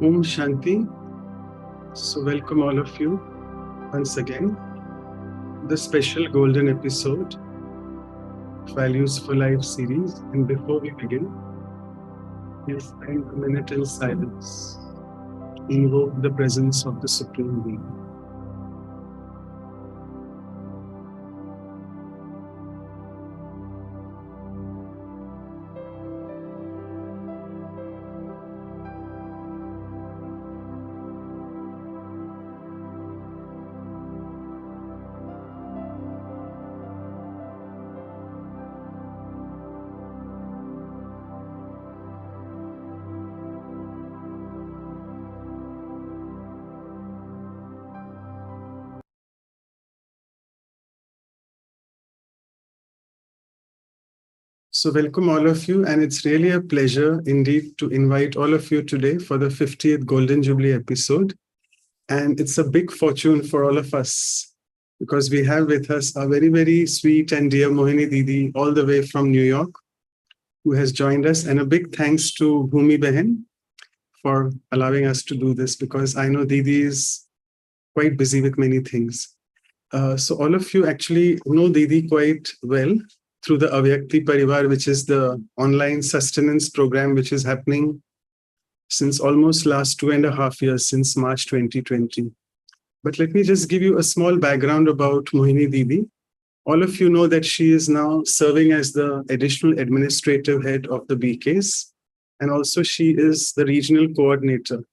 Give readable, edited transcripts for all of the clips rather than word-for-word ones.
Om Shanti. So welcome all of you once again. The special golden episode of Values for Life series. And before we begin, we'll spend a minute in silence. Invoke the presence of the Supreme Being. So welcome all of you, and it's really a pleasure indeed to invite all of you today for the 50th Golden Jubilee episode. And it's a big fortune for all of us because we have with us a very, very sweet and dear Mohini Didi all the way from New York, who has joined us. And a big thanks to Bhumi Behan for allowing us to do this, because I know Didi is quite busy with many things. So all of you actually know Didi quite well through the Avyakti Parivar, which is the online sustenance program, which is happening since almost last 2.5 years, since March 2020. But let me just give you a small background about Mohini Didi. All of you know that she is now serving as the additional administrative head of the BKs, and also she is the regional coordinator,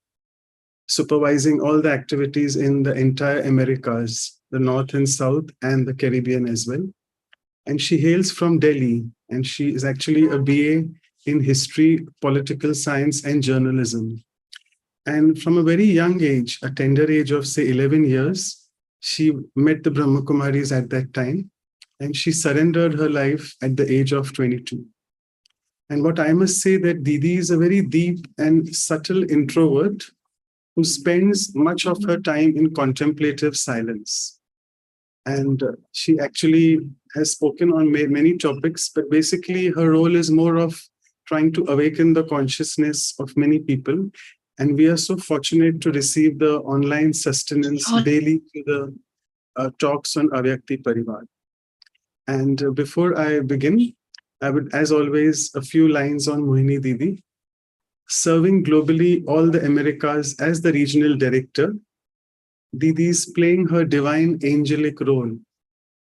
supervising all the activities in the entire Americas, the North and South, and the Caribbean as well. And she hails from Delhi, and she is actually a BA in history, political science, and journalism. And from a very young age, a tender age of, say, 11 years, she met the Brahma Kumaris at that time, and she surrendered her life at the age of 22. And what I must say that Didi is a very deep and subtle introvert who spends much of her time in contemplative silence. And she actually has spoken on many topics, but basically her role is more of trying to awaken the consciousness of many people. And we are so fortunate to receive the online sustenance daily to the talks on Avyakti Parivar. And before I begin, I would, as always, a few lines on Mohini Didi. Serving globally all the Americas as the regional director, Didi is playing her divine angelic role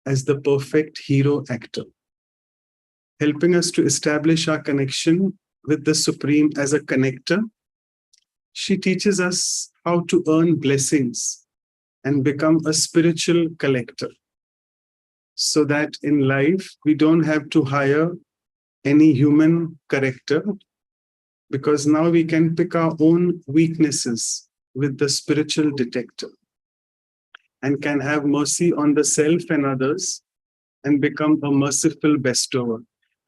as the perfect hero actor, helping us to establish our connection with the Supreme as a connector. She teaches us how to earn blessings and become a spiritual collector, so that in life we don't have to hire any human corrector, because now we can pick our own weaknesses with the spiritual detector and can have mercy on the self and others and become a merciful bestower.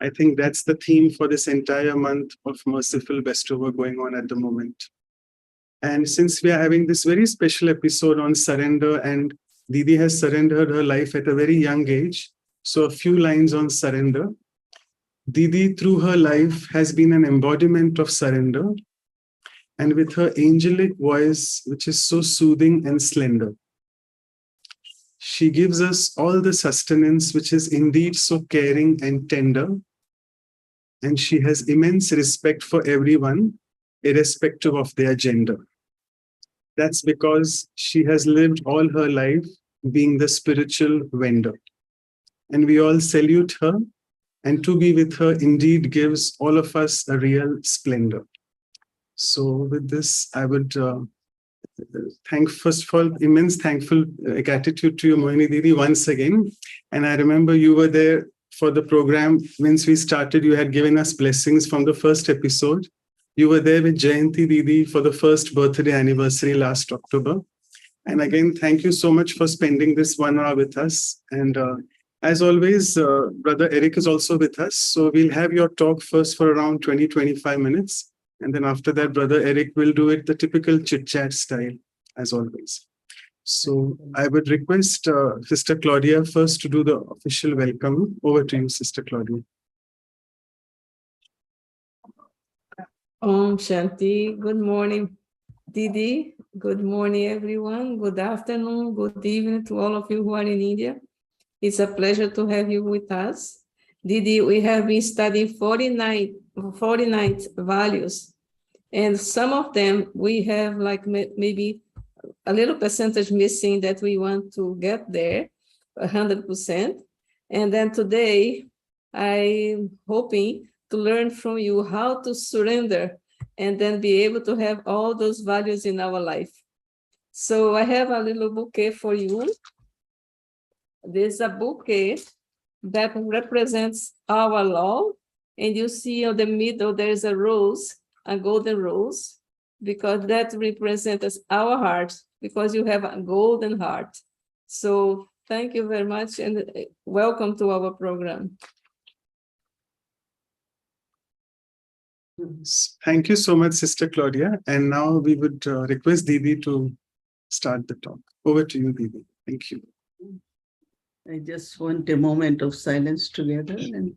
I think that's the theme for this entire month of merciful bestower going on at the moment. And since we are having this very special episode on surrender, and Didi has surrendered her life at a very young age, so a few lines on surrender. Didi, through her life, has been an embodiment of surrender, and with her angelic voice, which is so soothing and slender, she gives us all the sustenance, which is indeed so caring and tender. And she has immense respect for everyone, irrespective of their gender. That's because she has lived all her life being the spiritual vendor. And we all salute her. And to be with her indeed gives all of us a real splendor. So with this, I would first of all, immense thankful gratitude to you, Mohini Didi, once again. And I remember you were there for the program. Once we started, you had given us blessings from the first episode. You were there with Jayanti Didi for the first birthday anniversary last October. And again, thank you so much for spending this 1 hour with us. And as always, Brother Eric is also with us. So we'll have your talk first for around 20-25 minutes. And then after that, Brother Eric will do it the typical chit-chat style, as always. So I would request Sister Claudia first to do the official welcome. Over to you, Sister Claudia. Om Shanti. Good morning, Didi, good morning, everyone. Good afternoon, good evening to all of you who are in India. It's a pleasure to have you with us. Didi, we have been studying 49 values, and some of them we have like maybe a little percentage missing that we want to get there, 100%. And then today, I'm hoping to learn from you how to surrender and then be able to have all those values in our life. So I have a little bouquet for you. There's a bouquet that represents our law. And you see on the middle, there's a rose, a golden rose, because that represents our heart, because you have a golden heart. So thank you very much and welcome to our program. Thank you so much, Sister Claudia. And now we would request Didi to start the talk. Over to you, Didi. Thank you. I just want a moment of silence together. And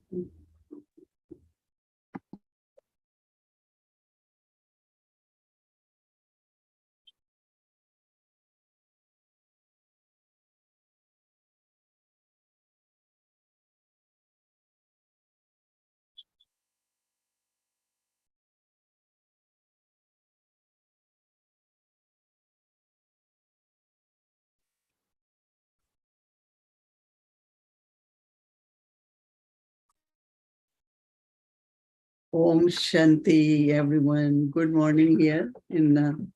Om Shanti, everyone. Good morning here. I'm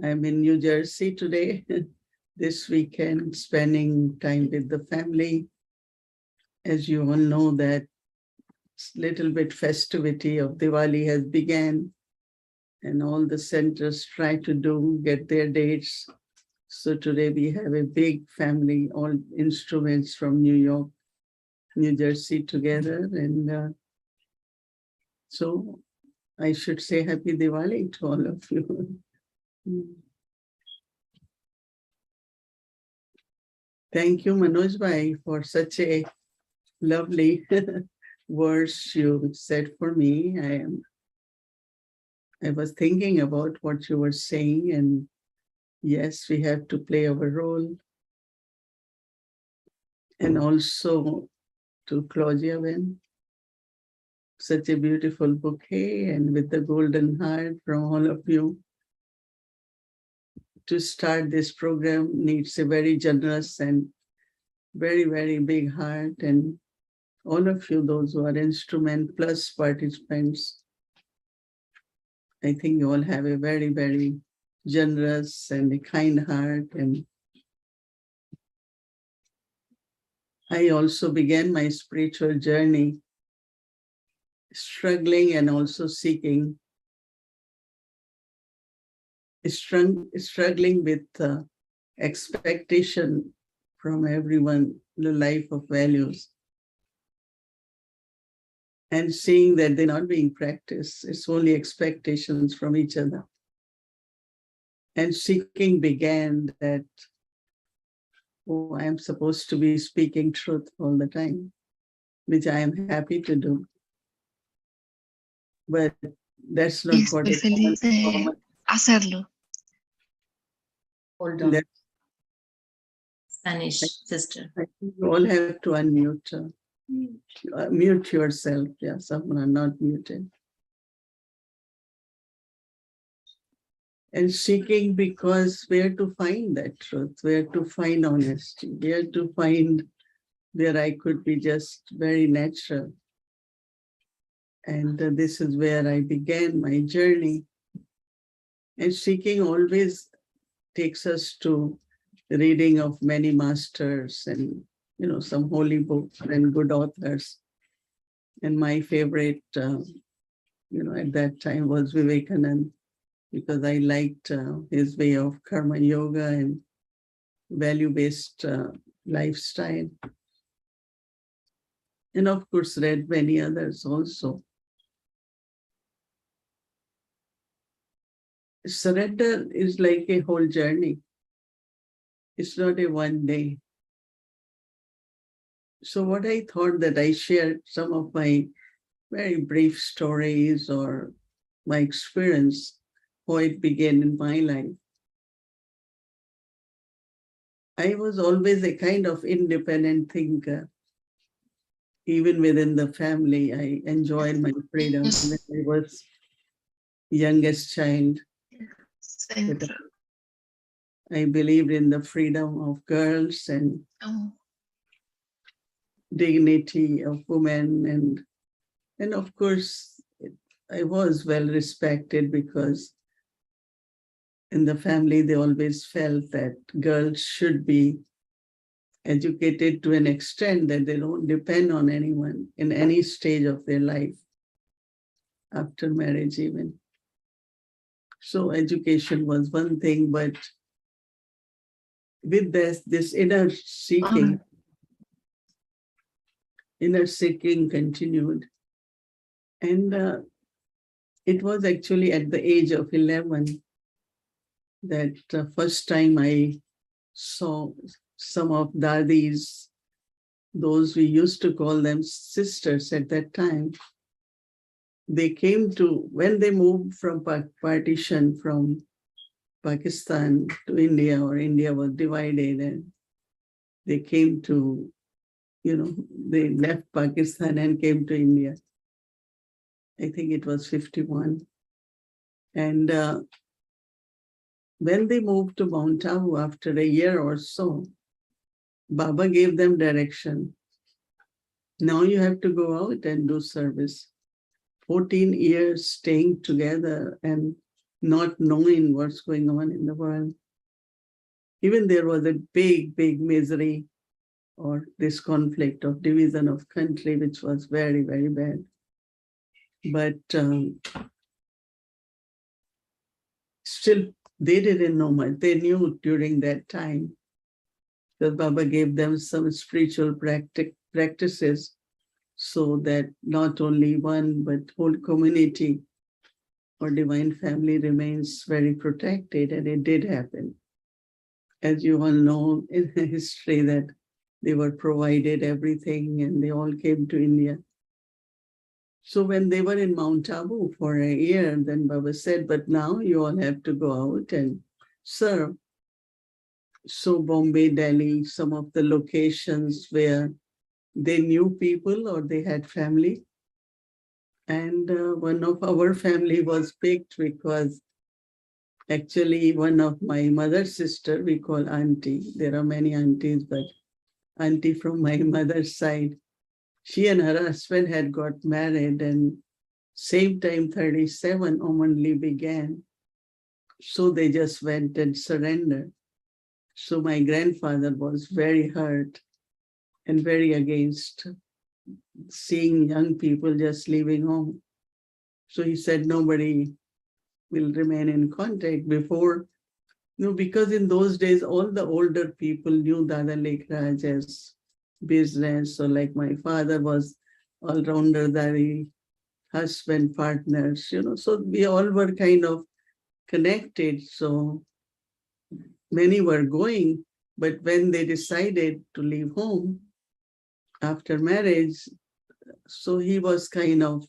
in New Jersey today, this weekend, spending time with the family. As you all know, that little bit festivity of Diwali has begun, and all the centers try to get their dates. So today we have a big family, all instruments from New York, New Jersey together. And so I should say Happy Diwali to all of you. Thank you, Manoj Bhai, for such a lovely words you said for me. I was thinking about what you were saying, and yes, we have to play our role. And also to Claudia Wen, such a beautiful bouquet, and with the golden heart from all of you. To start this program needs a very generous and very, very big heart. And all of you, those who are instrument plus participants, I think you all have a very, very generous and a kind heart. And I also began my spiritual journey struggling and also seeking, struggling with expectation from everyone, the life of values, and seeing that they're not being practiced. It's only expectations from each other. And seeking began that, oh, I'm supposed to be speaking truth all the time, which I am happy to do. But that's not what it's hacerlo. Hold on. Spanish sister. You all have to unmute. Mute yourself. Yeah, some are not muted. And seeking, because where to find that truth, where to find honesty, where to find where I could be just very natural. And this is where I began my journey. And seeking always takes us to the reading of many masters and, some holy books and good authors. And my favorite, at that time was Vivekananda, because I liked his way of karma yoga and value-based lifestyle. And of course, read many others also. Surrender is like a whole journey. It's not a one day. So what I thought that I shared some of my very brief stories or my experience how it began in my life. I was always a kind of independent thinker. Even within the family, I enjoyed my freedom. Yes. When I was youngest child, Same. but I believed in the freedom of girls and Oh, dignity of women. And of course, I was well respected because in the family, they always felt that girls should be educated to an extent that they don't depend on anyone in any stage of their life, after marriage even. So education was one thing, but with this inner seeking continued. And it was actually at the age of 11 that first time I saw some of Dadis, those we used to call them sisters at that time. They came to, when they moved from partition from Pakistan to India, or India was divided, and they came to, they left Pakistan and came to India. I think it was 51. And when they moved to Mount Abu after a year or so, Baba gave them direction. Now you have to go out and do service. 14 years staying together and not knowing what's going on in the world. Even there was a big, big misery or this conflict of division of country, which was very, very bad. But still, they didn't know much. They knew during that time that Baba gave them some spiritual practices so that not only one, but whole community or divine family remains very protected. And it did happen. As you all know in history that they were provided everything and they all came to India. So when they were in Mount Abu for a year, then Baba said, but now you all have to go out and serve. So Bombay, Delhi, some of the locations where they knew people or they had family. And one of our family was picked because actually one of my mother's sister, we call auntie. There are many aunties, but auntie from my mother's side, she and her husband had got married, and same time 37 Omanli began. So they just went and surrendered. So my grandfather was very hurt and very against seeing young people just leaving home. So he said nobody will remain in contact before, because in those days, all the older people knew Dada Lake Raj as business. So like my father was all-rounder, Dari, husband, partners, so we all were kind of connected. So many were going, but when they decided to leave home after marriage, so he was kind of,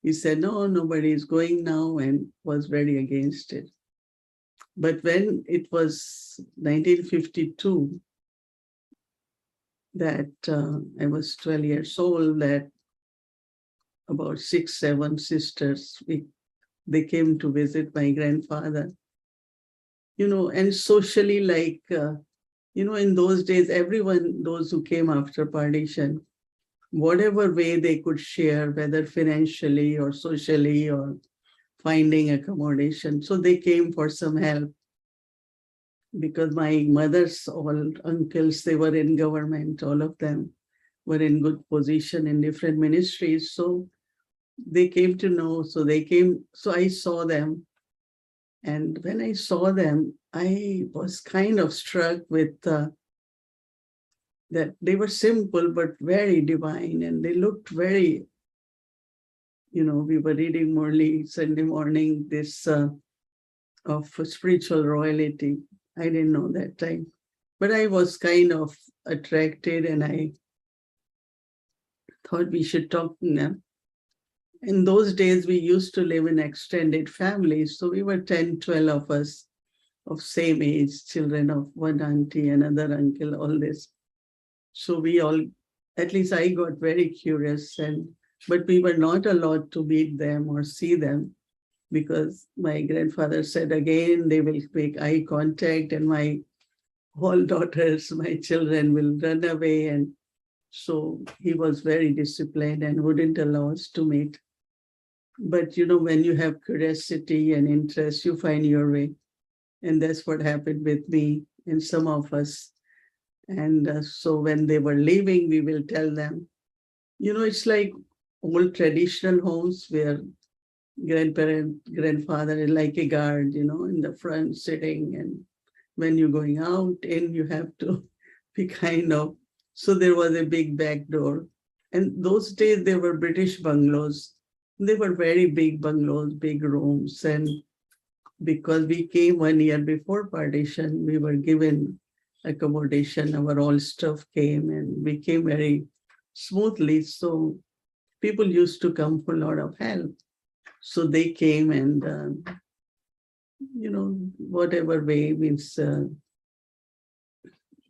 he said, no, nobody is going now, and was very against it. But when it was 1952, that I was 12 years old, that about 6, 7 sisters, they came to visit my grandfather. And socially, like, in those days, everyone, those who came after partition, whatever way they could share, whether financially or socially or finding accommodation. So they came for some help. Because my mother's all uncles, they were in government, all of them were in good position in different ministries. So they came to know, so they came, so I saw them. And when I saw them, I was kind of struck with that they were simple, but very divine. And they looked very, we were reading Murli Sunday morning, this of spiritual royalty. I didn't know that time, but I was kind of attracted and I thought we should talk to them. in those days, we used to live in extended families. So we were 10, 12 of us of same age, children of one auntie, another uncle, all this. So we all, at least I got very curious, but we were not allowed to meet them or see them because my grandfather said again, they will make eye contact and my all daughters, my children will run away. And so he was very disciplined and wouldn't allow us to meet. But when you have curiosity and interest, you find your way. And that's what happened with me and some of us. And so when they were leaving, we will tell them, it's like old traditional homes where grandfather is like a guard, in the front sitting. And when you're going out in, you have to be so there was a big back door. And those days, there were British bungalows. They were very big bungalows, big rooms. And because we came 1 year before partition, we were given accommodation. Our all stuff came and we came very smoothly. So people used to come for a lot of help. So they came and, whatever way means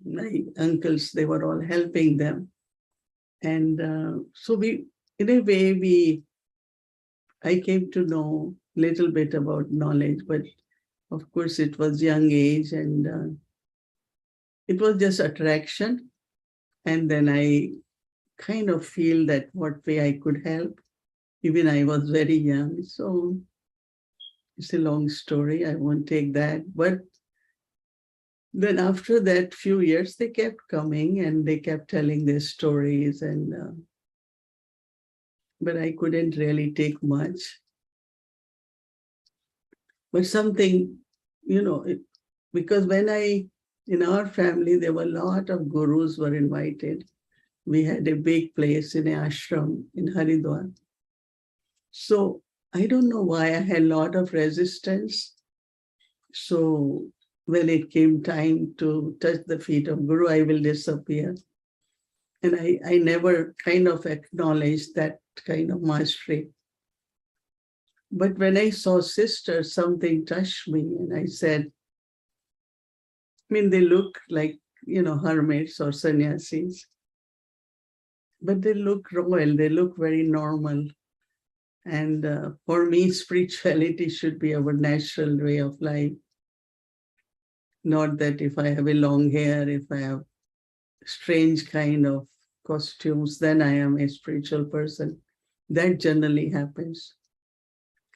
my uncles, they were all helping them. And so in a way, I came to know a little bit about knowledge, but of course it was young age and it was just attraction. And then I kind of feel that what way I could help, even I was very young. So it's a long story. I won't take that. But then after that few years, they kept coming and they kept telling their stories. But I couldn't really take much. But something, because in our family, there were a lot of gurus were invited. We had a big place in an ashram in Haridwar. So I don't know why I had a lot of resistance. So when it came time to touch the feet of Guru, I will disappear. And I never kind of acknowledged that kind of mastery. But when I saw sisters, something touched me and I said, they look like, hermits or sannyasis, but they look royal, they look very normal. And for me, spirituality should be our natural way of life. Not that if I have a long hair, if I have strange kind of costumes, then I am a spiritual person. That generally happens.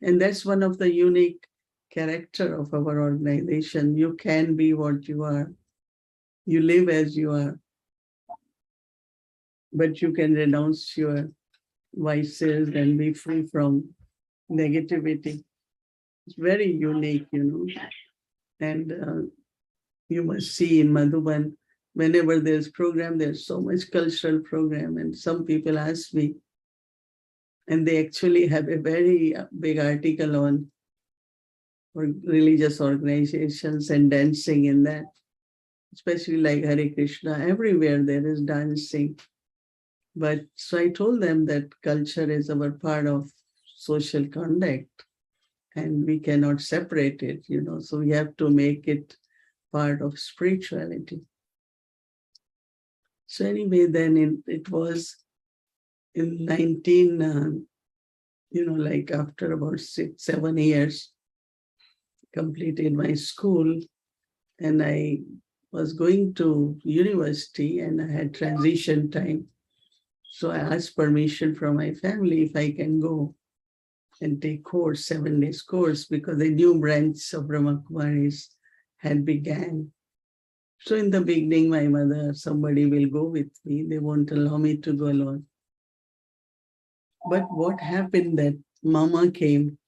And that's one of the unique character of our organization. You can be what you are. You live as you are. But you can renounce your vices and be free from negativity. It's very unique, And you must see in Madhuban, whenever there's program, there's so much cultural program. And some people ask me, and they actually have a very big article on religious organizations and dancing in that, especially like Hare Krishna. Everywhere there is dancing. But so I told them that culture is our part of social conduct and we cannot separate it, so we have to make it part of spirituality. So anyway, then it was in 19, like after about 6, 7 years, completed my school and I was going to university and I had transition time. So I asked permission from my family if I can go and take course, 7 days course, because a new branch of Brahma Kumaris had began. So in the beginning, my mother, somebody will go with me. They won't allow me to go alone. But what happened that Mama came.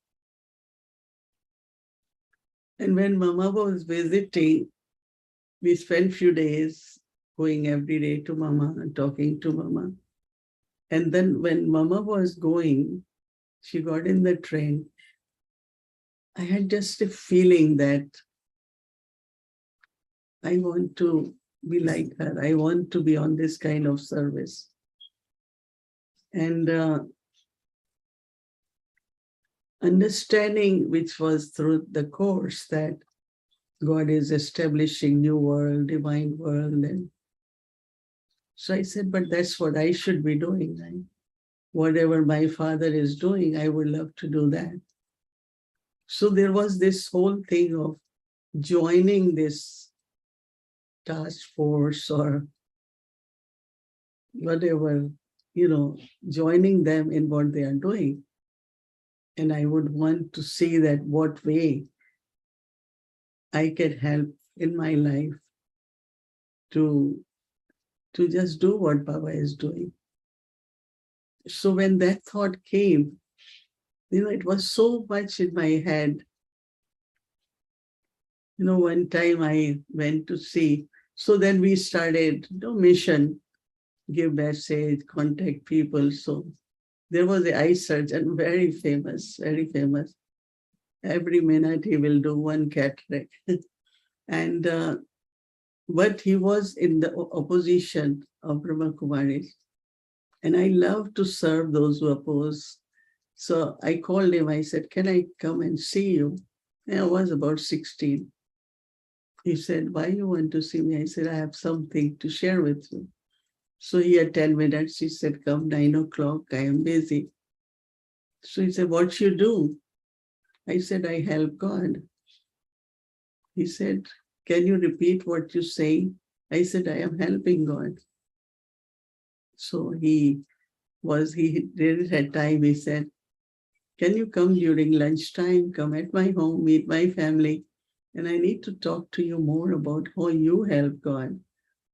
And when Mama was visiting, we spent few days going every day to Mama and talking to Mama. And then when Mama was going, she got in the train. I had just a feeling that I want to be like her. I want to be on this kind of service. And understanding, which was through the course, that God is establishing new world, divine world. And so I said, but that's what I should be doing, right? Whatever my father is doing, I would love to do that. So there was this whole thing of joining this task force or whatever, joining them in what they are doing. And I would want to see that what way I can help in my life to just do what Baba is doing. So when that thought came, it was so much in my head. One time I went to see, so then we started, mission, give message, contact people. So there was an eye surgeon, very famous, very famous. Every minute he will do one cataract. And but he was in the opposition of Brahma Kumaris. And I love to serve those who oppose. So I called him, I said, can I come and see you? And I was about 16. He said, why you want to see me? I said, I have something to share with you. So he had 10 minutes. He said, come 9 o'clock, I am busy. So he said, what you do? I said, I help God. He said, can you repeat what you say? I said, I am helping God. So he didn't have time. He said, can you come during lunchtime? Come at my home, meet my family. And I need to talk to you more about how you help God.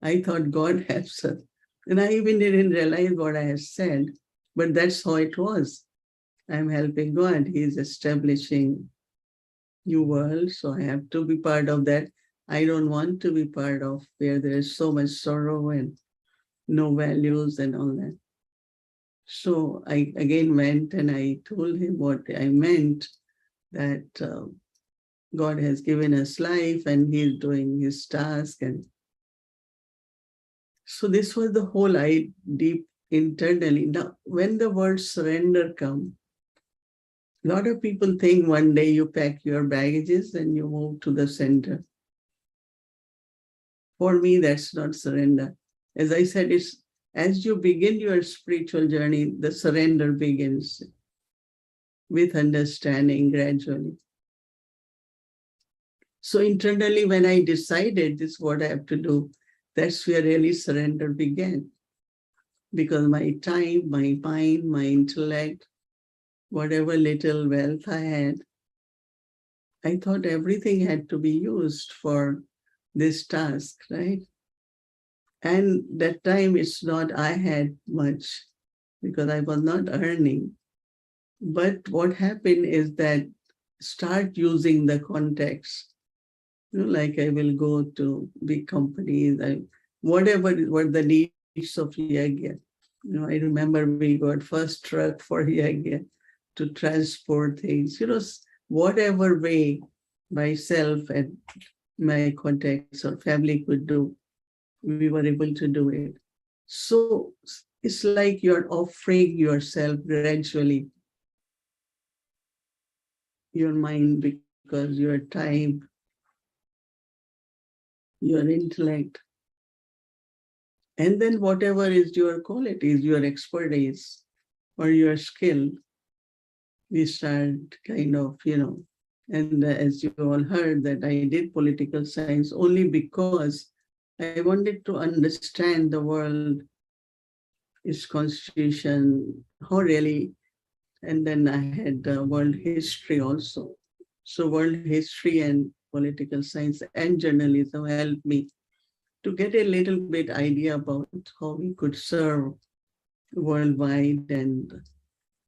I thought God helps us. And I even didn't realize what I had said, but that's how it was. I'm helping God. He is establishing new world. So I have to be part of that. I don't want to be part of where there's so much sorrow and no values and all that. So I again went and I told him what I meant, that God has given us life and he's doing his task. And so this was the whole deep internally. Now, when the word surrender comes, a lot of people think one day you pack your baggages and you move to the center. For me, that's not surrender. As I said, it's as you begin your spiritual journey, the surrender begins with understanding gradually. So internally, when I decided this is what I have to do, that's where really surrender began. Because my time, my mind, my intellect, whatever little wealth I had, I thought everything had to be used for this task, right? And that time it's not I had much because I was not earning. But what happened is that start using the context. Like I will go to big companies, whatever what the needs of Yagya. I remember we got first truck for Yagya to transport things, whatever way myself and my contacts or family could do, we were able to do it. So it's like you're offering yourself gradually, your mind, because your time, your intellect, and then whatever is your qualities, your expertise, or your skill, we start kind of, and as you all heard that I did political science only because I wanted to understand the world, its constitution, how really, and then I had world history also. So world history and political science and journalism helped me to get a little bit idea about how we could serve worldwide. And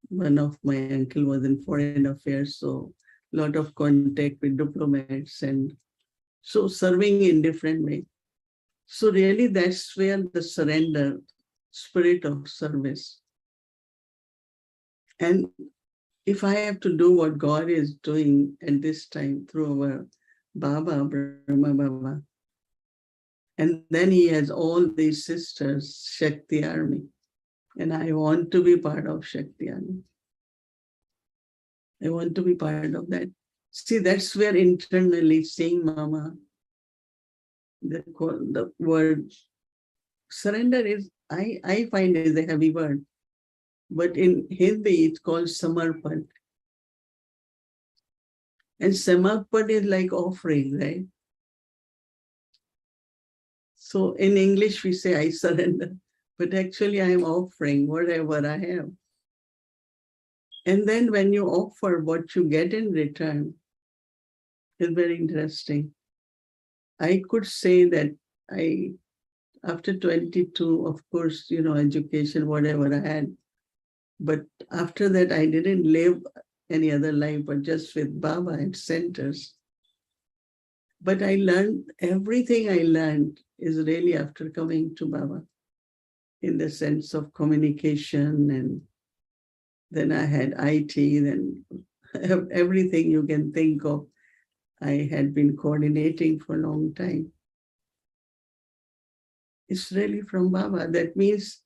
one of my uncle was in foreign affairs, so a lot of contact with diplomats, and so serving in different ways. So really that's where the surrender, spirit of service. And if I have to do what God is doing at this time through our Baba, Brahma Baba, and then he has all these sisters, Shakti Army, and I want to be part of Shakti Army. I want to be part of that. See, that's where internally seeing Mama, the word surrender is, I find is a heavy word, but in Hindi it's called samarpan. And samarpan is like offering, right? So in English we say I surrender, but actually I am offering whatever I have. And then when you offer, what you get in return is very interesting. I could say that after 22, of course, education, whatever I had. But after that, I didn't live any other life, but just with Baba at centers. But I learned, everything I learned is really after coming to Baba, in the sense of communication. And then I had IT, then everything you can think of. I had been coordinating for a long time. It's really from Baba. That means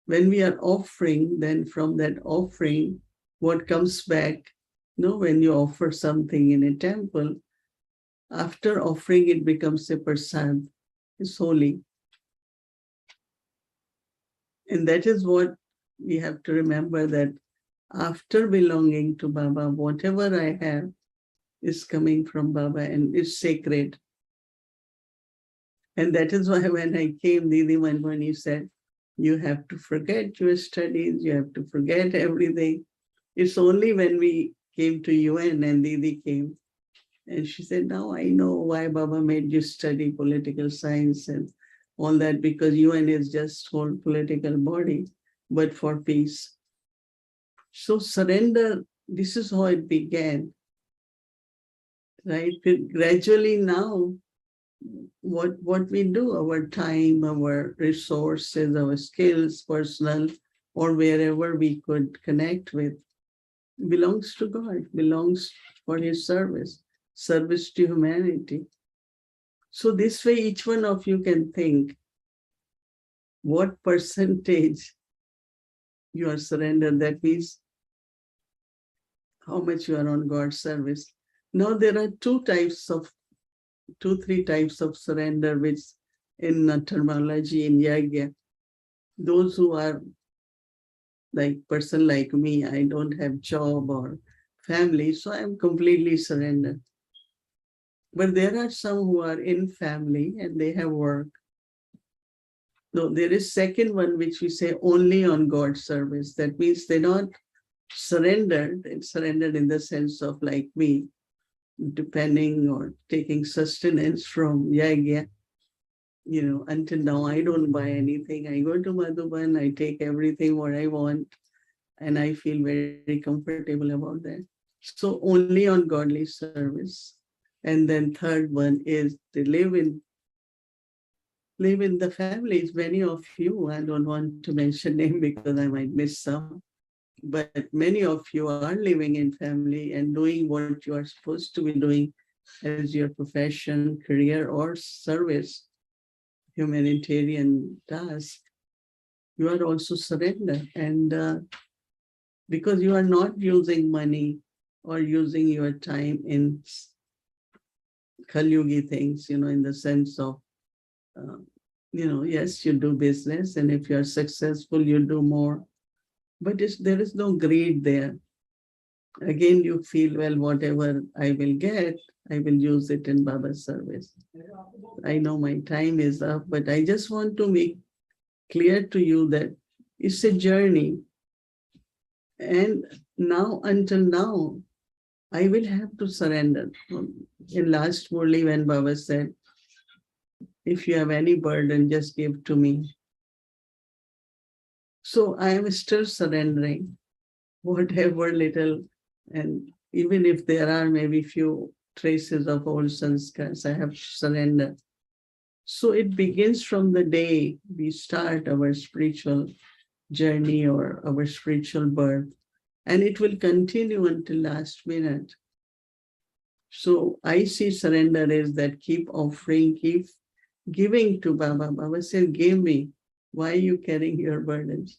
when we are offering, then from that offering, what comes back, when you offer something in a temple, after offering, it becomes a prasad. It's holy. And that is what we have to remember, that after belonging to Baba, whatever I have is coming from Baba and it's sacred. And that is why when I came, Didi Mohini said, you have to forget your studies, you have to forget everything. It's only when we came to UN and Didi came, and she said, now I know why Baba made you study political science and all that, because UN is just whole political body, but for peace. So surrender, this is how it began, right? Gradually now, what we do, our time, our resources, our skills, personal, or wherever we could connect with, belongs to God, belongs for His service to humanity. So this way, each one of you can think what percentage you are surrendered. That means how much you are on God's service. Now there are three types of surrender, which in terminology in Yagya, those who are like person like me, I don't have job or family, so I'm completely surrendered. But there are some who are in family and they have work. No, there is second one, which we say only on God's service. That means they're not surrendered. It's surrendered in the sense of like me, depending or taking sustenance from Yagya. Until now, I don't buy anything. I go to Madhuban, I take everything what I want, and I feel very comfortable about that. So only on godly service. And then third one is to live in the families. Many of you, I don't want to mention name because I might miss some, but many of you are living in family and doing what you are supposed to be doing as your profession, career, or service, humanitarian task. You are also surrendered, and because you are not using money or using your time in Kalyugi things, in the sense of, yes, you do business, and if you are successful, you do more, but there is no greed there. Again, you feel, well, whatever I will get, I will use it in Baba's service. I know my time is up, but I just want to make clear to you that it's a journey. And now, until now, I will have to surrender. In last Murli, when Baba said, if you have any burden, just give to me. So I am still surrendering whatever little, and even if there are maybe few traces of old sanskars, I have surrendered. So it begins from the day we start our spiritual journey or our spiritual birth, and it will continue until last minute. So I see surrender is that keep offering, keep giving to Baba. Baba said, give me. Why are you carrying your burdens?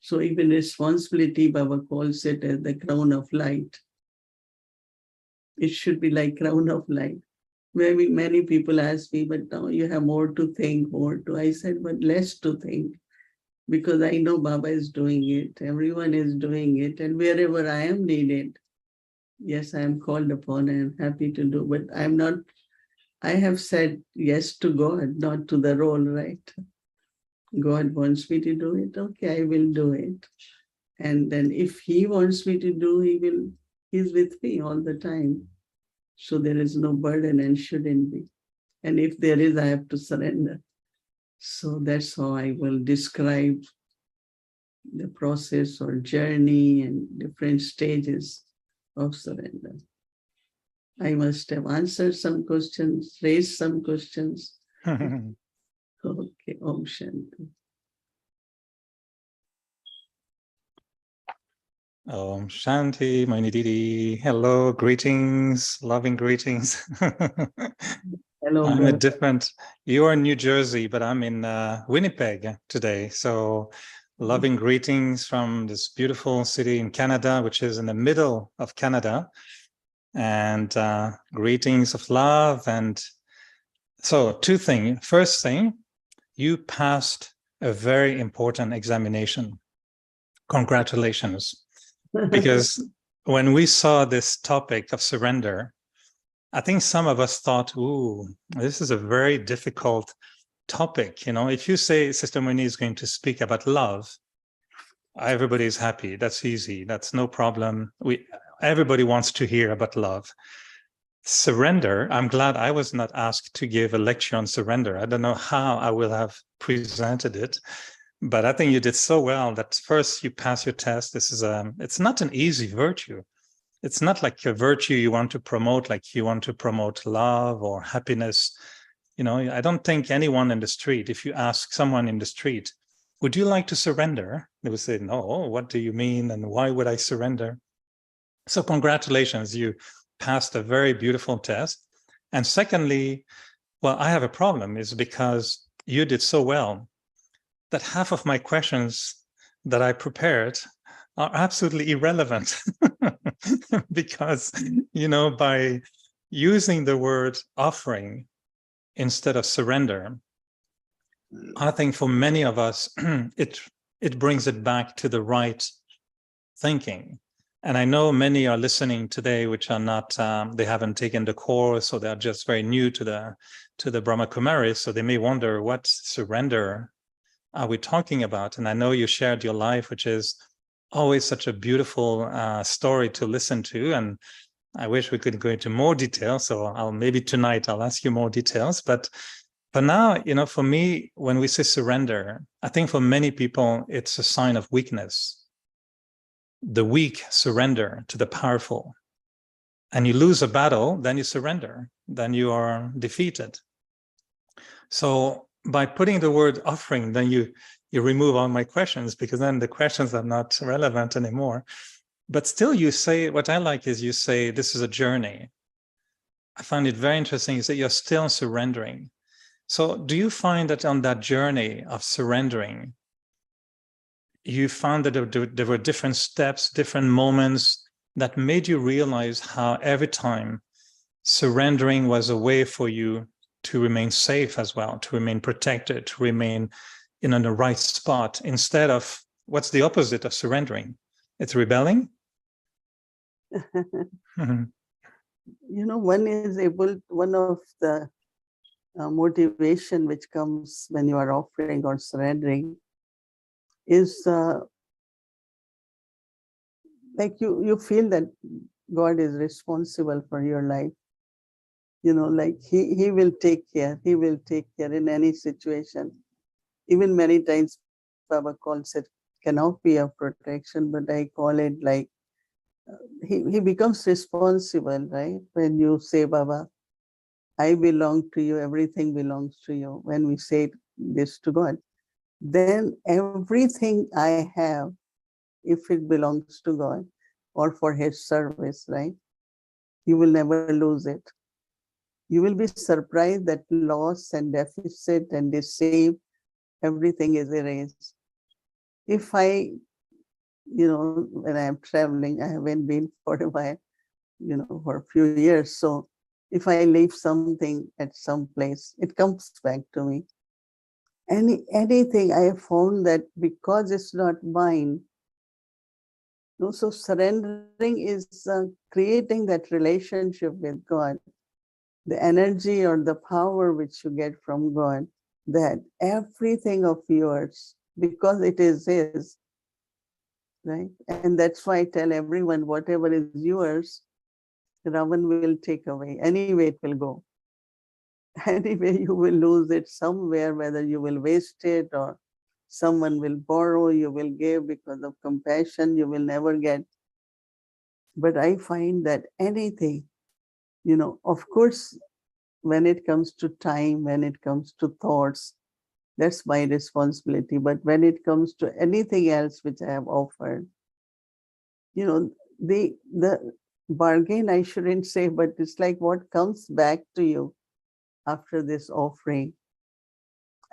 So even responsibility, Baba calls it as the crown of light. It should be like crown of light. Maybe many people ask me, but now you have more to think, more to. I said, but less to think, because I know Baba is doing it. Everyone is doing it. And wherever I am needed, yes, I am called upon. I am happy to do, but I'm not, I have said yes to God, not to the role, right? God wants me to do it. Okay, I will do it. And then if he wants me to do, he's with me all the time. So there is no burden and shouldn't be. And if there is, I have to surrender. So that's how I will describe the process or journey and different stages of surrender. I must have answered some questions, raised some questions. Okay, Om Shanti. Om Shanti, Mohini Didi. Hello, greetings, loving greetings. Hello, I'm brother. you are in New Jersey, but I'm in Winnipeg today. So loving greetings from this beautiful city in Canada, which is in the middle of Canada. And greetings of love. And so two things. First thing, you passed a very important examination. Congratulations. Because when we saw this topic of surrender, I think some of us thought, ooh, this is a very difficult topic. You know, if you say Sister Mohini is going to speak about love, everybody's happy. That's easy. That's no problem. Everybody wants to hear about love. Surrender, I'm glad I was not asked to give a lecture on surrender. I don't know how I will have presented it. But I think you did so well that first you pass your test. This is it's not an easy virtue. It's not like a virtue you want to promote, like you want to promote love or happiness. You know, I don't think anyone in the street, if you ask someone in the street, would you like to surrender? They would say, no, what do you mean? And why would I surrender? So congratulations, you passed a very beautiful test. And secondly, well, I have a problem is because you did so well that half of my questions that I prepared are absolutely irrelevant because, you know, by using the word offering instead of surrender, I think for many of us, it brings it back to the right thinking. And I know many are listening today, which are not, they haven't taken the course, or they're just very new to the Brahma Kumaris, so they may wonder what surrender are we talking about? And I know you shared your life, which is always such a beautiful story to listen to. And I wish we could go into more detail. So maybe tonight I'll ask you more details. But for now, you know, for me, when we say surrender, I think for many people, it's a sign of weakness. The weak surrender to the powerful. And you lose a battle, then you surrender. Then you are defeated. So by putting the word offering, then you remove all my questions, because then the questions are not relevant anymore. But still you say, what I like is you say, this is a journey. I find it very interesting is that you're still surrendering. So do you find that on that journey of surrendering, you found that there were different steps, different moments that made you realize how every time surrendering was a way for you to remain safe as well, to remain protected, to remain in the right spot, instead of what's the opposite of surrendering? It's rebelling. You know, one of the motivation which comes when you are offering or surrendering is like you feel that God is responsible for your life. You know, like he will take care. He will take care in any situation. Even many times Baba calls it canopy of protection, but I call it like he becomes responsible, right? When you say, Baba, I belong to you, everything belongs to you. When we say this to God, then everything I have, if it belongs to God or for his service, right? You will never lose it. You will be surprised that loss and deficit and deceive, everything is erased. If I when I'm traveling, I haven't been for a while, for a few years. So if I leave something at some place, it comes back to me. Anything I have found that because it's not mine, so surrendering is creating that relationship with God, the energy or the power which you get from God, that everything of yours, because it is His, right? And that's why I tell everyone, whatever is yours, Ravan will take away. Anyway, it will go. Anyway, you will lose it somewhere, whether you will waste it or someone will borrow, you will give because of compassion, you will never get. But I find that anything, of course, when it comes to time, when it comes to thoughts, that's my responsibility. But when it comes to anything else which I have offered, the bargain, I shouldn't say, but it's like what comes back to you after this offering.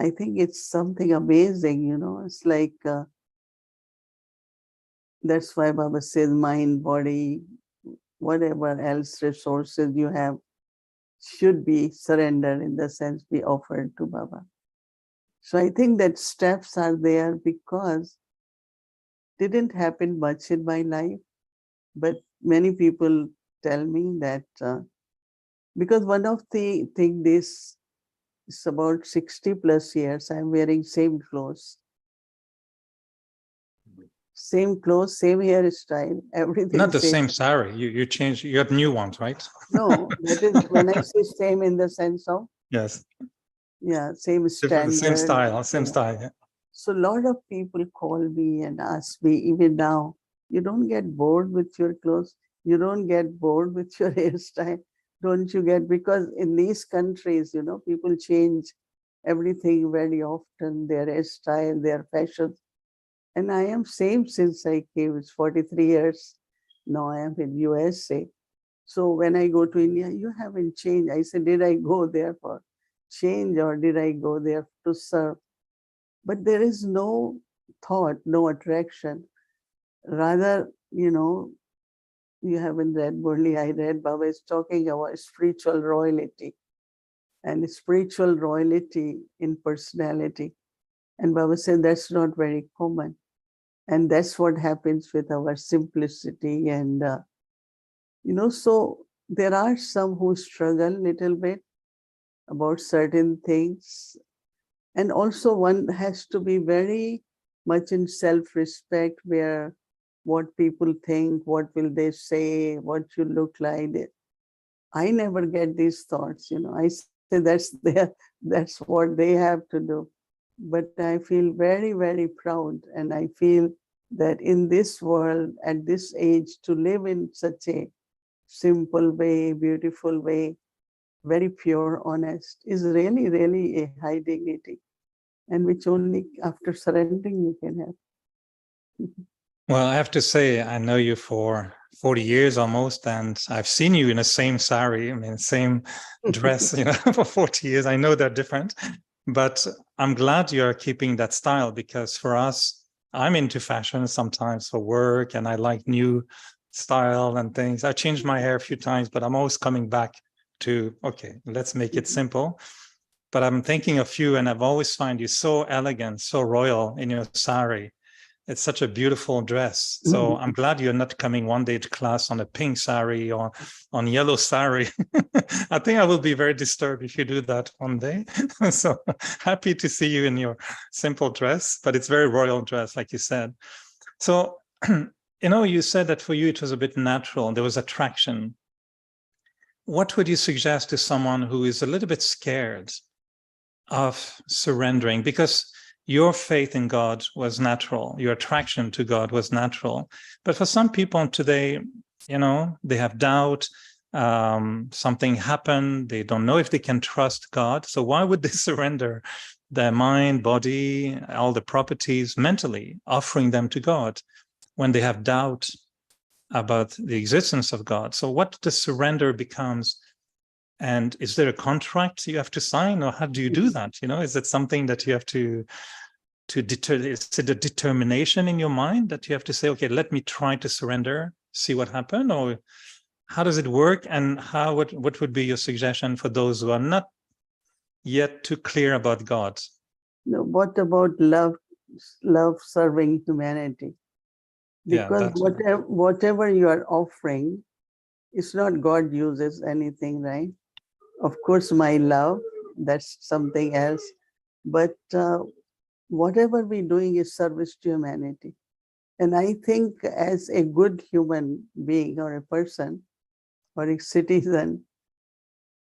I think it's something amazing, it's like, that's why Baba says mind, body, whatever else resources you have should be surrendered, in the sense be offered to Baba. So I think that steps are there because didn't happen much in my life, but many people tell me that because one of the thing, this is about 60 plus years, I'm wearing same clothes, same hairstyle, everything. Not the same sari. You changed. You have new ones, right? No, that is when I say same in the sense of, Yes. yeah, same standard. Same style. Same style. Yeah. So a lot of people call me and ask me, even now, you don't get bored with your clothes? You don't get bored with your hairstyle? Don't you get, because in these countries, people change everything very often, their hairstyle, their fashion. And I am same since I came, it's 43 years. Now I am in USA. So when I go to India, you haven't changed. I said, did I go there for change or did I go there to serve? But there is no thought, no attraction. Rather, you haven't read Murli, I read, Baba is talking about spiritual royalty and spiritual royalty in personality. And Baba said that's not very common. And that's what happens with our simplicity. And, so there are some who struggle a little bit about certain things. And also one has to be very much in self-respect, where what people think, what will they say, what you look like. I never get these thoughts, I say that's what they have to do. But I feel very, very proud. And I feel that in this world, at this age, to live in such a simple way, beautiful way, very pure, honest, is really, really a high dignity, and which only after surrendering you can have. Well, I have to say, I know you for 40 years almost, and I've seen you in the same sari, same dress, for 40 years. I know they're different, but I'm glad you're keeping that style, because for us, I'm into fashion sometimes for work, and I like new style and things. I changed my hair a few times, but I'm always coming back to, okay, let's make it simple. But I'm thinking of you, and I've always found you so elegant, so royal in your sari. It's such a beautiful dress. So I'm glad you're not coming one day to class on a pink sari or on yellow sari. I think I will be very disturbed if you do that one day. So happy to see you in your simple dress, but it's very royal dress, like you said. So, you said that for you, it was a bit natural. There was attraction. What would you suggest to someone who is a little bit scared of surrendering? Because your faith in God was natural. Your attraction to God was natural. But for some people today, they have doubt. Something happened. They don't know if they can trust God. So why would they surrender their mind, body, all the properties mentally, offering them to God when they have doubt about the existence of God? So what the surrender becomes? And is there a contract you have to sign, or how do you do that? Is it something that you have to is it a determination in your mind that you have to say, okay, let me try to surrender, see what happened, or how does it work? And what would be your suggestion for those who are not yet too clear about God? No, what about love serving humanity? Yeah, Because that, whatever you are offering, it's not God uses anything, right? Of course, my love, that's something else. But whatever we're doing is service to humanity. And I think as a good human being or a person or a citizen,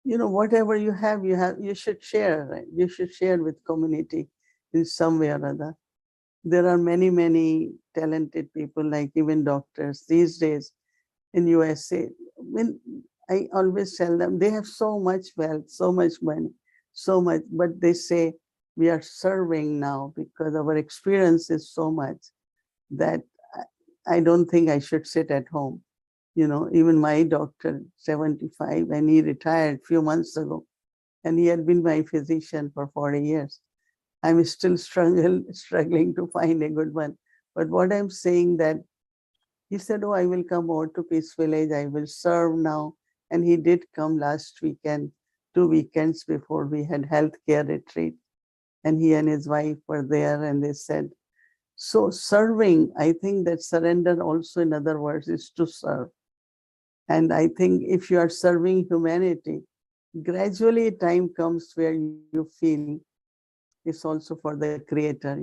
whatever you should share, right? You should share with community in some way or other. There are many, many talented people, like even doctors these days in USA. When I always tell them, they have so much wealth, so much money, so much, but they say, we are serving now because our experience is so much that I don't think I should sit at home. Even my doctor, 75, and he retired a few months ago, and he had been my physician for 40 years. I'm still struggling to find a good one. But what I'm saying that he said, oh, I will come over to Peace Village, I will serve now. And he did come last weekend, 2 weekends before we had healthcare retreat. And he and his wife were there, and they said, so serving, I think that surrender also, in other words, is to serve. And I think if you are serving humanity, gradually a time comes where you feel it's also for the creator,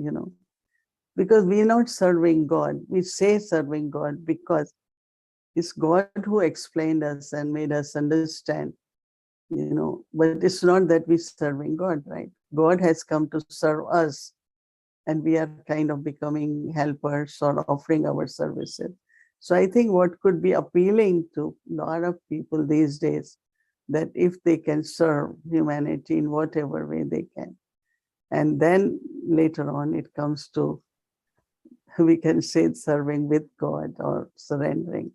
because we're not serving God. We say serving God because it's God who explained us and made us understand, but it's not that we're serving God, right? God has come to serve us, and we are kind of becoming helpers or offering our services. So I think what could be appealing to a lot of people these days, that if they can serve humanity in whatever way they can. And then later on, it comes to, we can say, serving with God or surrendering.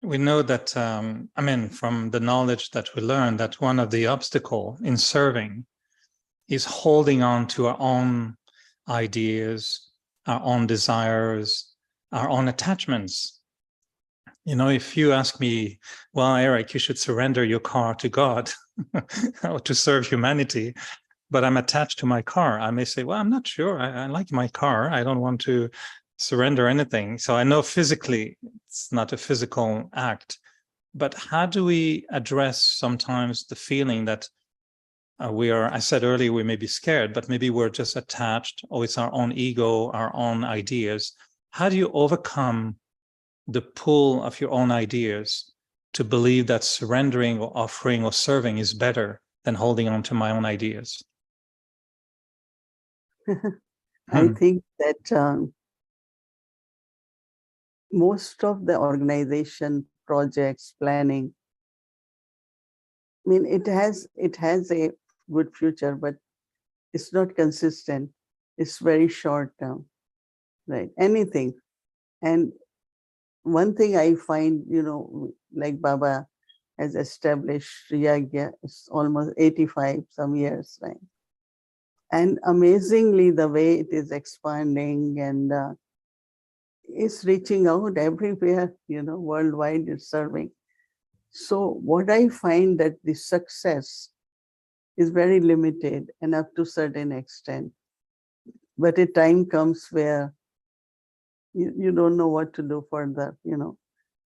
we know that, from the knowledge that we learn, that one of the obstacles in serving is holding on to our own ideas, our own desires, our own attachments. If you ask me, well, Eric, you should surrender your car to God or to serve humanity, but I'm attached to my car, I may say, well, I'm not sure. I like my car. I don't want to surrender anything. So I know physically it's not a physical act, but how do we address sometimes the feeling that I said earlier, we may be scared, but maybe we're just attached, or it's our own ego, our own ideas. How do you overcome the pull of your own ideas to believe that surrendering or offering or serving is better than holding on to my own ideas? I think that most of the organization projects, planning, it has a good future, but it's not consistent. It's very short term, right? Anything. And one thing I find, like Baba has established Yagya, it's almost 85 some years, right? And amazingly, the way it is expanding and it's reaching out everywhere, worldwide it's serving. So what I find that the success is very limited and up to a certain extent. But a time comes where you don't know what to do further,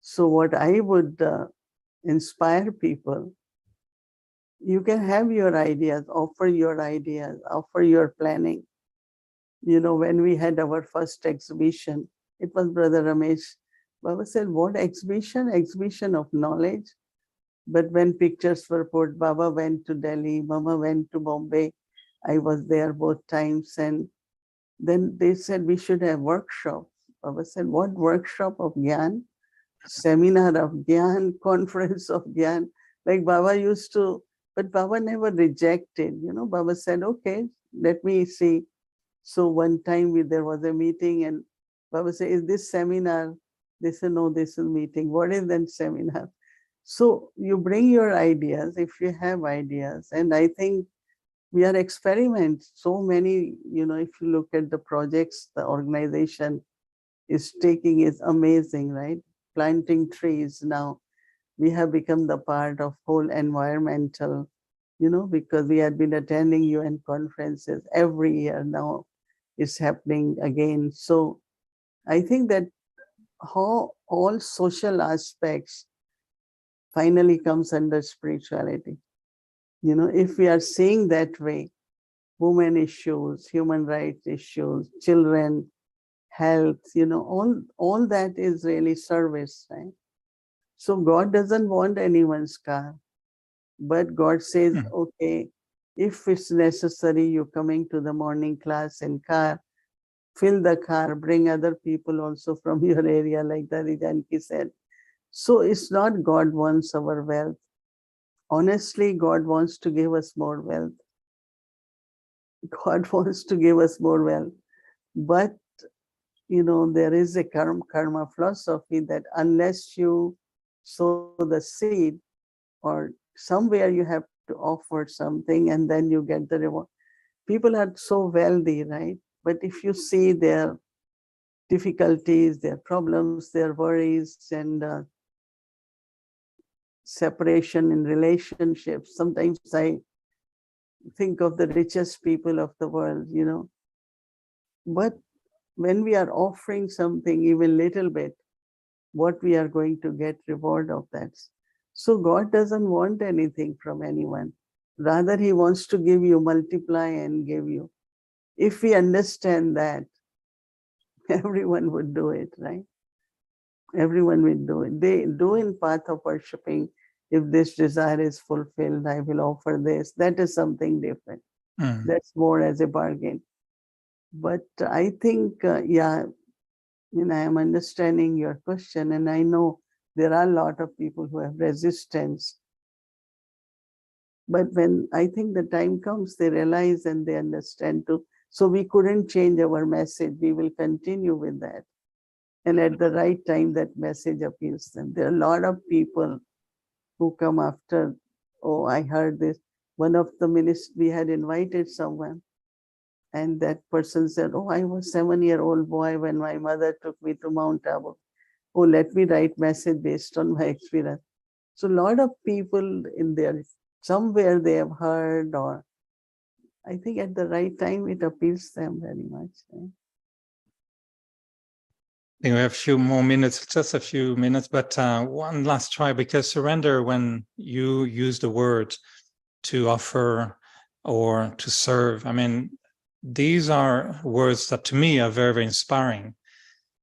So what I would inspire people, you can have your ideas, offer your planning. When we had our first exhibition, it was Brother Ramesh. Baba said, what exhibition? Exhibition of knowledge. But when pictures were put, Baba went to Delhi, Mama went to Bombay. I was there both times. And then they said we should have workshops. Baba said, what workshop of Gyan? Seminar of Gyan, conference of Gyan. Like Baba used to, but Baba never rejected. Baba said, okay, let me see. So one time there was a meeting and Baba said, is this seminar? They said, no, this is meeting. What is that seminar? So you bring your ideas if you have ideas. And I think we are experiments. So many, if you look at the projects the organization is taking is amazing, right? Planting trees now. We have become the part of whole environmental, because we had been attending UN conferences every year. Now it's happening again. So I think that how all social aspects finally comes under spirituality. If we are seeing that way, women issues, human rights issues, children, health, all that is really service, right? So God doesn't want anyone's car, but God says, okay, if it's necessary, you're coming to the morning class in car, fill the car, bring other people also from your area, like Dadi Janki said. So it's not God wants our wealth. Honestly, God wants to give us more wealth. God wants to give us more wealth. But, there is a karma philosophy that unless you sow the seed, or somewhere you have to offer something and then you get the reward. People are so wealthy, right? But if you see their difficulties, their problems, their worries, and separation in relationships, sometimes I think of the richest people of the world, But when we are offering something, even little bit, what we are going to get reward of that. So God doesn't want anything from anyone. Rather, he wants to give you, multiply and give you. If we understand that, everyone would do it, right? Everyone will do it. They do in path of worshipping. If this desire is fulfilled, I will offer this. That is something different. That's more as a bargain. But I think, I am understanding your question, and I know there are a lot of people who have resistance. But when I think the time comes, they realize and they understand too. So we couldn't change our message. We will continue with that. And at the right time, that message appeals to them. There are a lot of people who come after, oh, I heard this. One of the ministers, we had invited someone, and that person said, oh, I was a 7-year-old boy when my mother took me to Mount Abu. Oh, let me write message based on my experience. So a lot of people in there, somewhere they have heard, or I think at the right time, it appeals to them very much. Right? I think we have a few more minutes, just a few minutes, but one last try, because surrender, when you use the word to offer or to serve, I mean, these are words that to me are very, very inspiring,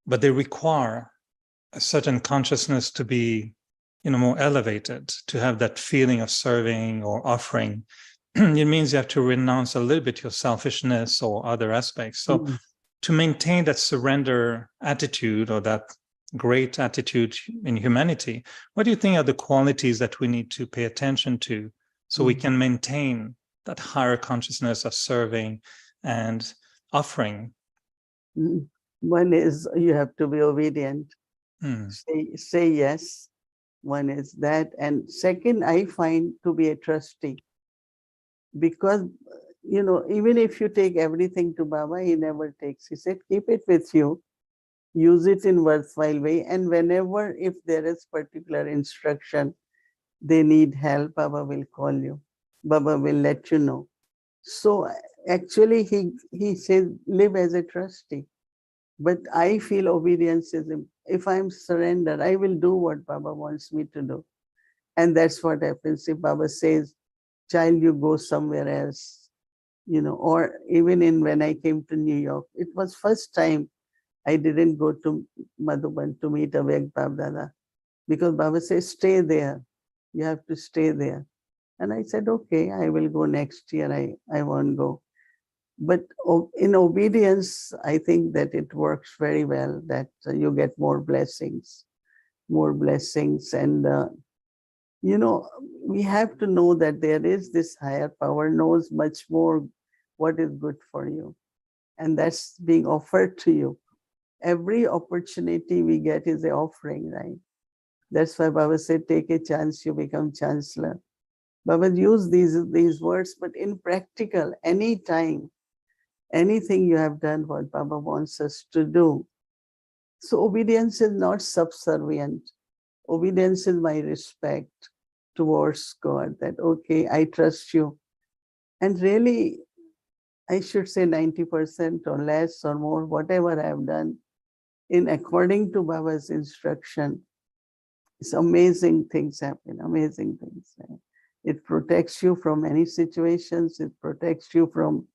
but they require a certain consciousness to be, more elevated, to have that feeling of serving or offering. It means you have to renounce a little bit your selfishness or other aspects. So to maintain that surrender attitude, or that great attitude in humanity, what do you think are the qualities that we need to pay attention to so we can maintain that higher consciousness of serving and offering? One is you have to be obedient. Say yes. One is that. And second, I find to be a trustee. Because, even if you take everything to Baba, he never takes. He said, keep it with you. Use it in worthwhile way. And whenever, if there is particular instruction, they need help, Baba will call you. Baba will let you know. So actually, he says, live as a trustee. But I feel obedience is, if I'm surrendered, I will do what Baba wants me to do. And that's what happens. If Baba says, child, you go somewhere else, or even when I came to New York, it was first time I didn't go to Madhuban to meet Awake Bab Dada, because Baba says, stay there. You have to stay there. And I said, okay, I will go next year. I won't go. But in obedience, I think that it works very well, that you get more blessings. And, we have to know that there is this higher power knows much more what is good for you. And that's being offered to you. Every opportunity we get is an offering, right? That's why Baba said, take a chance, you become chancellor. Baba used these words, but in practical, any time, anything you have done, what Baba wants us to do. So obedience is not subservient. Obedience is my respect towards God, that, okay, I trust you. And really, I should say 90% or less or more, whatever I have done, in according to Baba's instruction, it's amazing things happen, amazing things. It protects you from many situations. It protects you from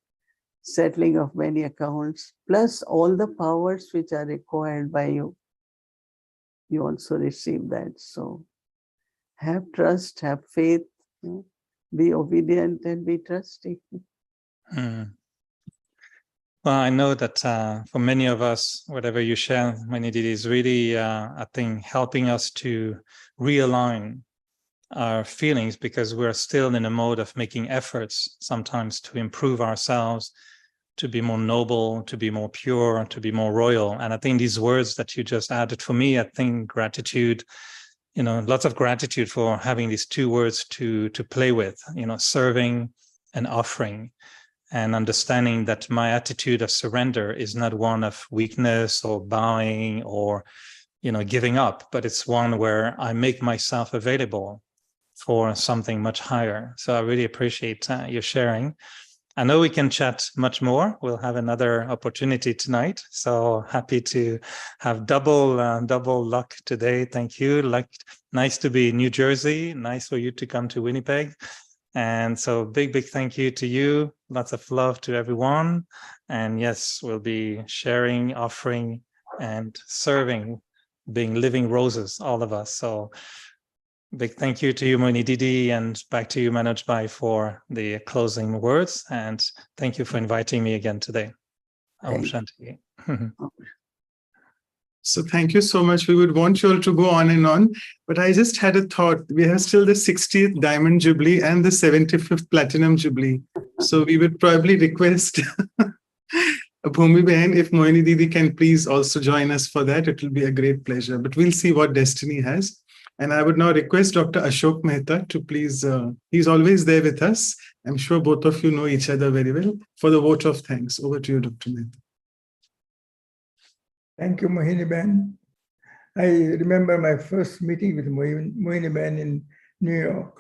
settling of many accounts, plus all the powers which are required by you. You also receive that. So have trust, have faith, be obedient and be trusting. Mm. Well, I know that for many of us, whatever you share, Mohini Didi, is really, I think, helping us to realign our feelings, because we're still in a mode of making efforts sometimes to improve ourselves, to be more noble, to be more pure, to be more royal. And I think these words that you just added, for me, I think gratitude, lots of gratitude for having these two words to play with, serving and offering, and understanding that my attitude of surrender is not one of weakness or bowing or, giving up, but it's one where I make myself available for something much higher. So I really appreciate your sharing. I know we can chat much more. We'll have another opportunity tonight. So happy to have double luck today. Thank you. Nice to be in New Jersey. Nice for you to come to Winnipeg. And so big thank you to you. Lots of love to everyone. And yes, we'll be sharing, offering, and serving, being living roses, all of us. So big thank you to you, Mohini Didi, and back to you, Manoj Bhai, for the closing words. And thank you for inviting me again today. Om Shanti. So thank you so much. We would want you all to go on and on, but I just had a thought. We have still the 60th Diamond Jubilee and the 75th Platinum Jubilee. So we would probably request Bhumi Behan, if Mohini Didi can please also join us for that. It will be a great pleasure, but we'll see what destiny has. And I would now request Dr. Ashok Mehta to please, he's always there with us. I'm sure both of you know each other very well, for the vote of thanks. Over to you, Dr. Mehta. Thank you, Mohini Ben. I remember my first meeting with Mohini Ben in New York,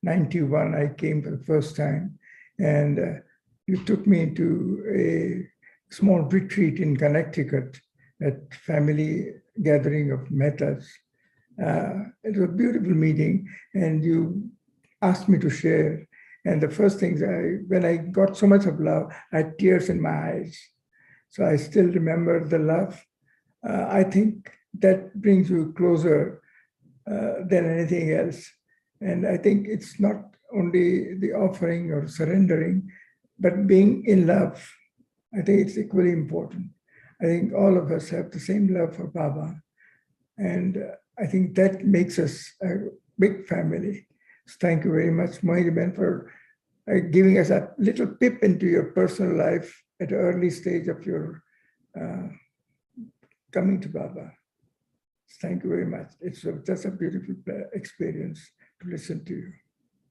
91. I came for the first time, and you took me to a small retreat in Connecticut, at family gathering of Mehtas. It was a beautiful meeting, and you asked me to share. And the first things, when I got so much of love, I had tears in my eyes. So I still remember the love. I think that brings you closer than anything else. And I think it's not only the offering or surrendering, but being in love. I think it's equally important. I think all of us have the same love for Baba. And I think that makes us a big family. So thank you very much, Mohini Ben, for giving us a little peep into your personal life at an early stage of your coming to Baba. Thank you very much. It's just a beautiful experience to listen to you.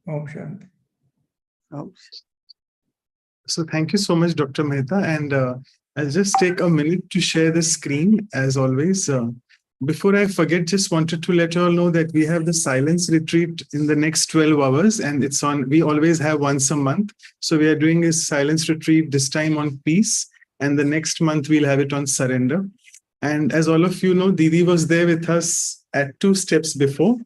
Om Shanti. So thank you so much, Dr. Mehta. And I'll just take a minute to share the screen, as always. Before I forget, just wanted to let you all know that we have the silence retreat in the next 12 hours, and it's on, we always have once a month. So we are doing a silence retreat, this time on peace, and the next month we'll have it on surrender. And as all of you know, Didi was there with us at 2 steps before.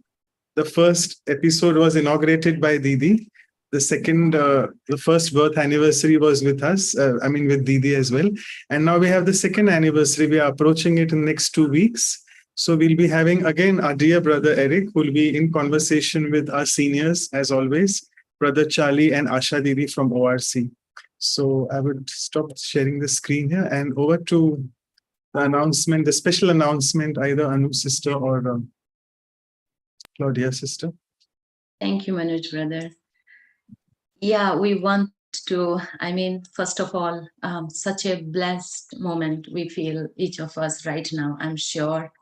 The first episode was inaugurated by Didi. The second, the first birth anniversary was with us, with Didi as well. And now we have the second anniversary. We are approaching it in the next 2 weeks. So we'll be having, again, our dear brother Eric, who will be in conversation with our seniors, as always, brother Charlie and Asha Didi from ORC. So I would stop sharing the screen here and over to the announcement, the special announcement, either Anu sister or Claudia sister. Thank you, Manoj brother. Yeah, we want to, first of all, such a blessed moment we feel, each of us right now, I'm sure.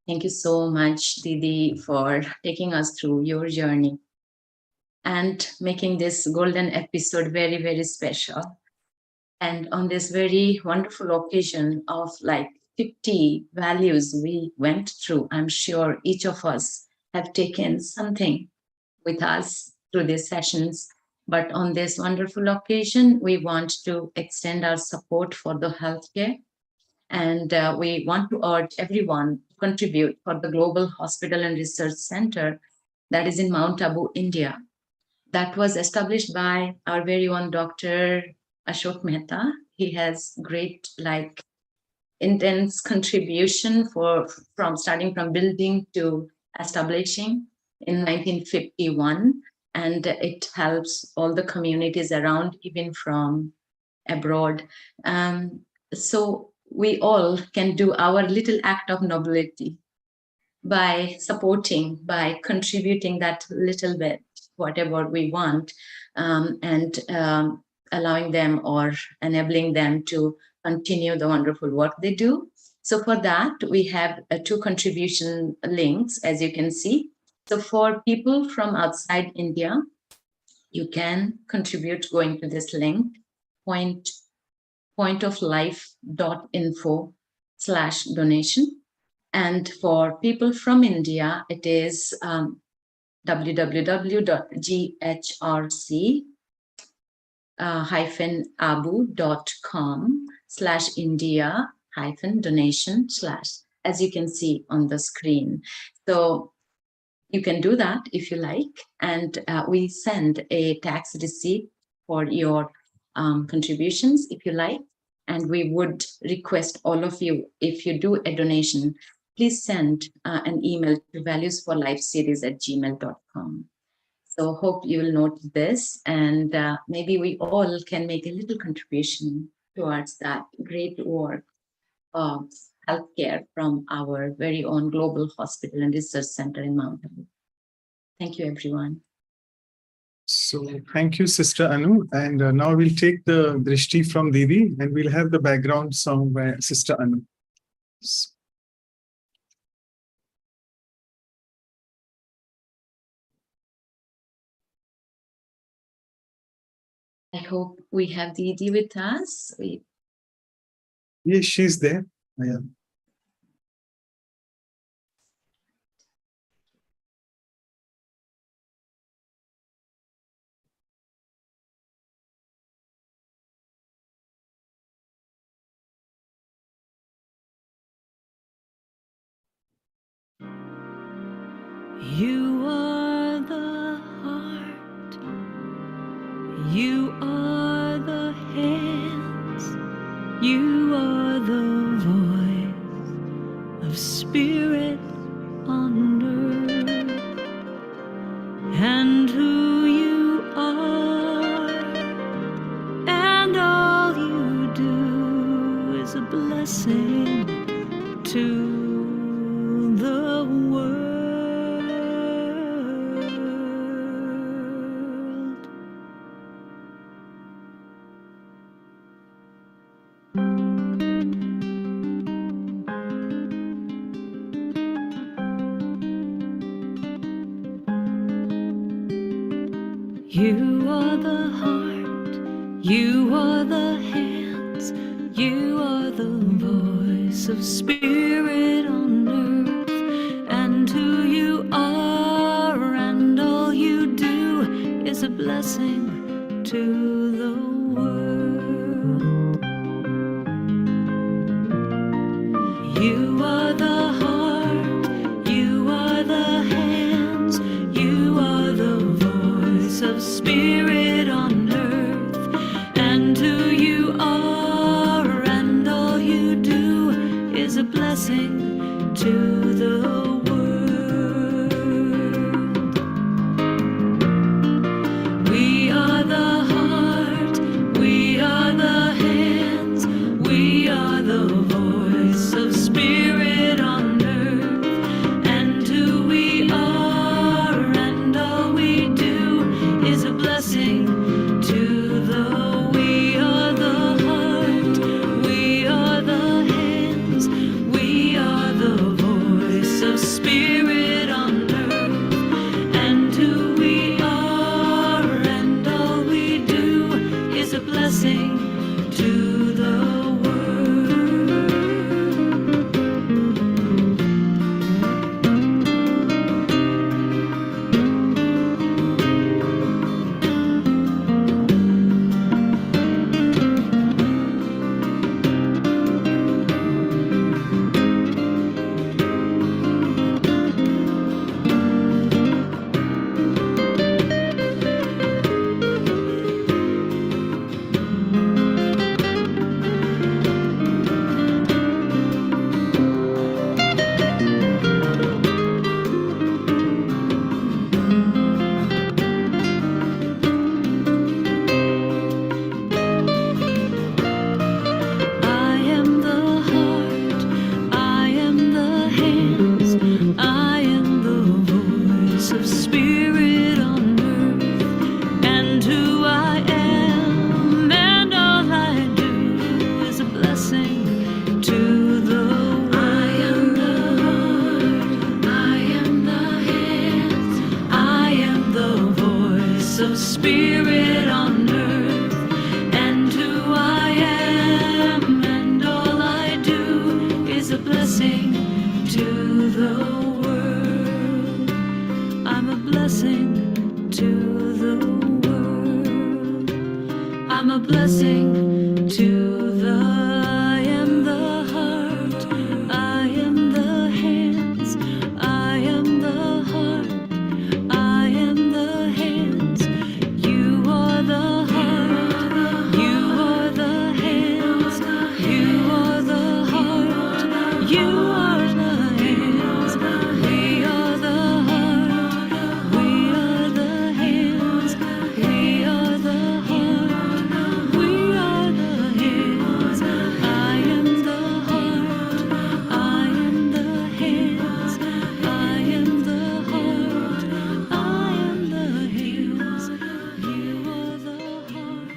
Thank you so much, Didi, for taking us through your journey. and making this golden episode very, very special. And on this very wonderful occasion of like 50 values we went through, I'm sure each of us have taken something with us through these sessions. But on this wonderful occasion, we want to extend our support for the healthcare. And we want to urge everyone to contribute for the Global Hospital and Research Center that is in Mount Abu, India. That was established by our very own Dr. Ashok Mehta. He has great, like, intense contribution from starting from building to establishing in 1951. And it helps all the communities around, even from abroad. So we all can do our little act of nobility by supporting, by contributing that little bit, whatever we want, and allowing them or enabling them to continue the wonderful work they do. So for that, we have 2 contribution links, as you can see. So for people from outside India, you can contribute going to this link, pointoflife.info/donation. And for people from India, it is www.ghrc-abu.com/India-donation/ as you can see on the screen. So you can do that if you like, and we send a tax receipt for your contributions if you like. And we would request all of you, if you do a donation, please send an email to valuesforlifeseries@gmail.com. So hope you will note this, and maybe we all can make a little contribution towards that great work of healthcare from our very own Global Hospital and Research Center in Mount Abu. Thank you, everyone. So thank you, Sister Anu. And now we'll take the drishti from Didi, and we'll have the background song by Sister Anu. I hope we have Didi with us. Yes, she's there. Yeah. You are the heart, you are the hands, you are the voice of spirit on earth, and who you are, and all you do is a blessing to the world. You are the heart, you are the hands, you are the voice of spirit on earth, and who you are and all you do is a blessing to the world. You are the heart, you are the hands, you are the voice of spirit on earth, and who you are and all you do is a blessing to the world. We are the heart, we are the hands, we are the voice of spirit on earth, and who we are and all we do is a blessing to the. We are the heart, we are the hands, we are the voice of spirit on earth, and who we are spirit on earth, and who I am and all I do is a blessing to the world. I'm a blessing to the world. I'm a blessing to the I am the heart, I am the hands, I am the heart, I am the hands. You are the heart, you are the hands, you are the heart, you are the hands. We are the heart, we are the hands, we are the heart, we are the hands. I am the heart, I am the hands, I am the heart, I am the hands. You are the heart,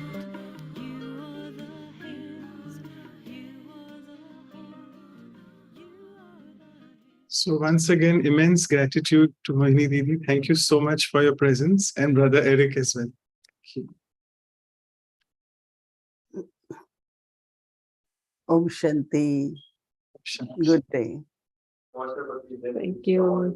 you are the hands, you are the heart, you are the hands. So once again, immense gratitude to Mohini Didi. Thank you so much for your presence, and Brother Eric as well. Thank you. Om Shanti. Good day. Thank you.